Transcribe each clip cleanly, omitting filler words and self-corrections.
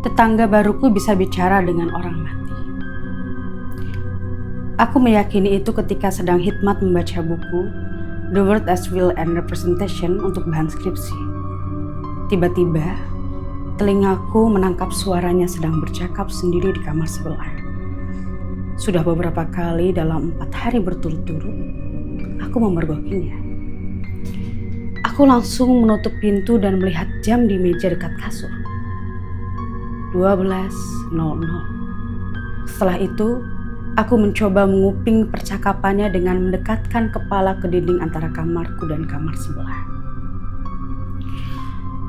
tetangga baruku bisa bicara dengan orang mati. Aku meyakini itu ketika sedang hikmat membaca buku The World as Will and Representation untuk bahan skripsi. Tiba-tiba, telingaku menangkap suaranya sedang bercakap sendiri di kamar sebelah. Sudah beberapa kali dalam 4 hari berturut-turut, aku memergokinya. Aku langsung menutup pintu dan melihat jam di meja dekat kasur. 12.00. Setelah itu, aku mencoba menguping percakapannya dengan mendekatkan kepala ke dinding antara kamarku dan kamar sebelah.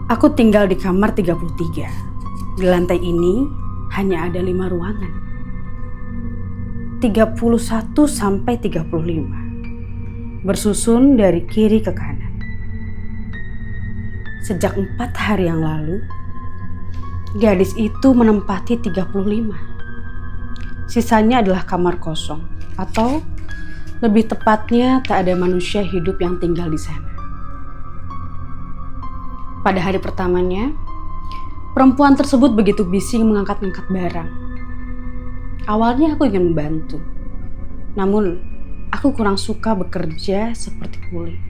Aku tinggal di kamar 33. Di lantai ini hanya ada 5 ruangan. 31 sampai 35. Bersusun dari kiri ke kanan. Sejak 4 hari yang lalu, gadis itu menempati 35. Sisanya adalah kamar kosong, atau lebih tepatnya tak ada manusia hidup yang tinggal di sana. Pada hari pertamanya, perempuan tersebut begitu bising mengangkat-angkat barang. Awalnya aku ingin membantu, namun aku kurang suka bekerja seperti kuli.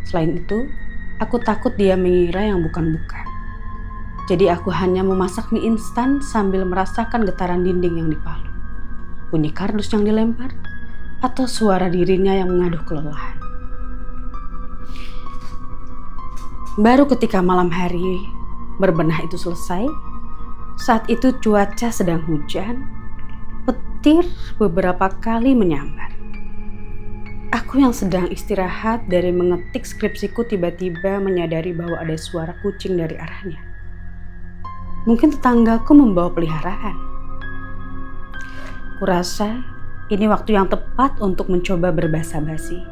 Selain itu, aku takut dia mengira yang bukan-bukan. Jadi aku hanya memasak mie instan sambil merasakan getaran dinding yang dipalu, bunyi kardus yang dilempar, atau suara dirinya yang mengaduh kelelahan. Baru ketika malam hari berbenah itu selesai, saat itu cuaca sedang hujan, petir beberapa kali menyambar. Aku yang sedang istirahat dari mengetik skripsiku tiba-tiba menyadari bahwa ada suara kucing dari arahnya. Mungkin tetanggaku membawa peliharaan. Kurasa ini waktu yang tepat untuk mencoba berbasa-basi,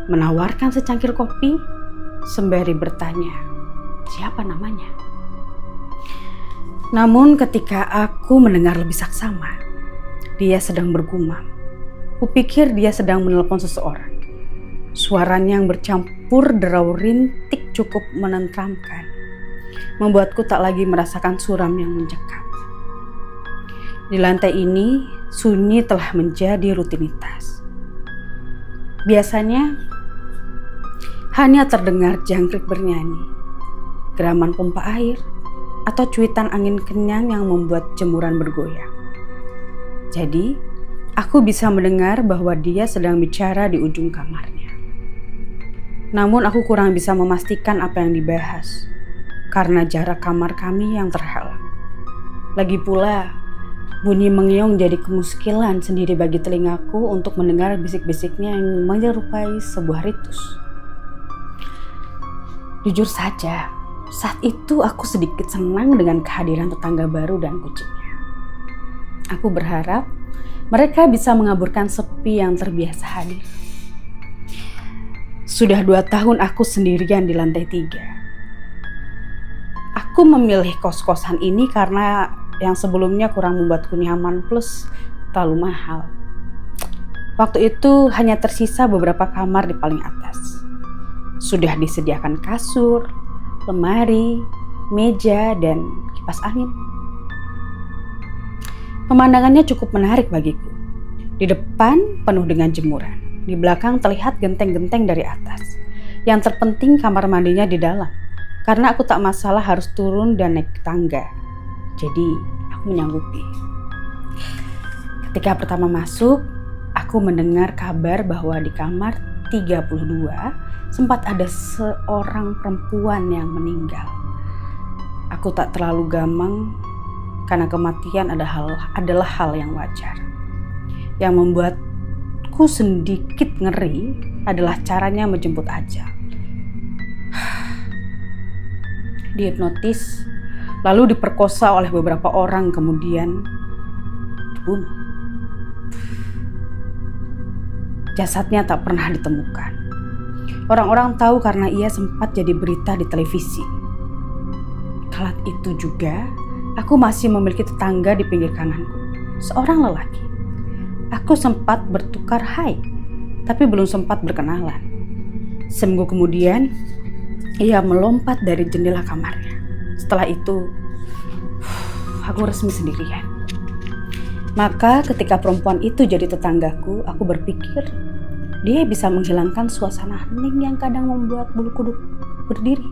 menawarkan secangkir kopi, sembari bertanya, siapa namanya? Namun ketika aku mendengar lebih saksama, dia sedang bergumam. Kupikir dia sedang menelpon seseorang. Suaranya yang bercampur derau rintik cukup menenteramkan, membuatku tak lagi merasakan suram yang mencekam. Di lantai ini, sunyi telah menjadi rutinitas. Biasanya, hanya terdengar jangkrik bernyanyi, geraman pompa air, atau cuitan angin kencang yang membuat jemuran bergoyang. Jadi, aku bisa mendengar bahwa dia sedang bicara di ujung kamarnya. Namun aku kurang bisa memastikan apa yang dibahas, karena jarak kamar kami yang terhalang. Lagi pula, bunyi mengeong jadi kemuskilan sendiri bagi telingaku untuk mendengar bisik-bisiknya yang menyerupai sebuah ritus. Jujur saja, saat itu aku sedikit senang dengan kehadiran tetangga baru dan kucingnya. Aku berharap mereka bisa mengaburkan sepi yang terbiasa hadir. Sudah 2 tahun aku sendirian di lantai 3. Aku memilih kos-kosan ini karena yang sebelumnya kurang membuatku nyaman plus terlalu mahal. Waktu itu hanya tersisa beberapa kamar di paling atas. Sudah disediakan kasur, lemari, meja, dan kipas angin. Pemandangannya cukup menarik bagiku. Di depan penuh dengan jemuran. Di belakang terlihat genteng-genteng dari atas. Yang terpenting kamar mandinya di dalam. Karena aku tak masalah harus turun dan naik tangga. Jadi aku menyanggupi. Ketika pertama masuk, aku mendengar kabar bahwa di kamar 32 sempat ada seorang perempuan yang meninggal. Aku tak terlalu gamang karena kematian adalah hal yang wajar. Yang membuatku sedikit ngeri adalah caranya menjemput ajal. Dihipnotis, lalu diperkosa oleh beberapa orang, kemudian dibunuh. Jasadnya tak pernah ditemukan. Orang-orang tahu karena ia sempat jadi berita di televisi. Kala itu juga, aku masih memiliki tetangga di pinggir kananku, seorang lelaki. Aku sempat bertukar hai, tapi belum sempat berkenalan. Seminggu kemudian, ia melompat dari jendela kamarnya. Setelah itu, aku resmi sendirian. Maka ketika perempuan itu jadi tetanggaku, aku berpikir dia bisa menghilangkan suasana hening yang kadang membuat bulu kuduk berdiri.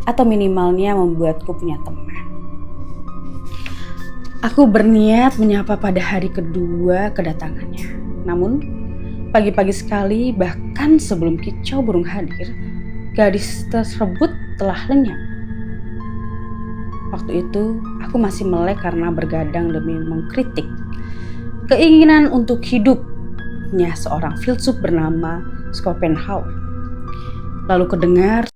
Atau minimalnya membuatku punya teman. Aku berniat menyapa pada hari kedua kedatangannya. Namun, pagi-pagi sekali bahkan sebelum kicau burung hadir, gadis tersebut telah lenyap. Waktu itu, aku masih melek karena bergadang demi mengkritik keinginan untuk hidupnya seorang filsuf bernama Schopenhauer. Lalu kedengar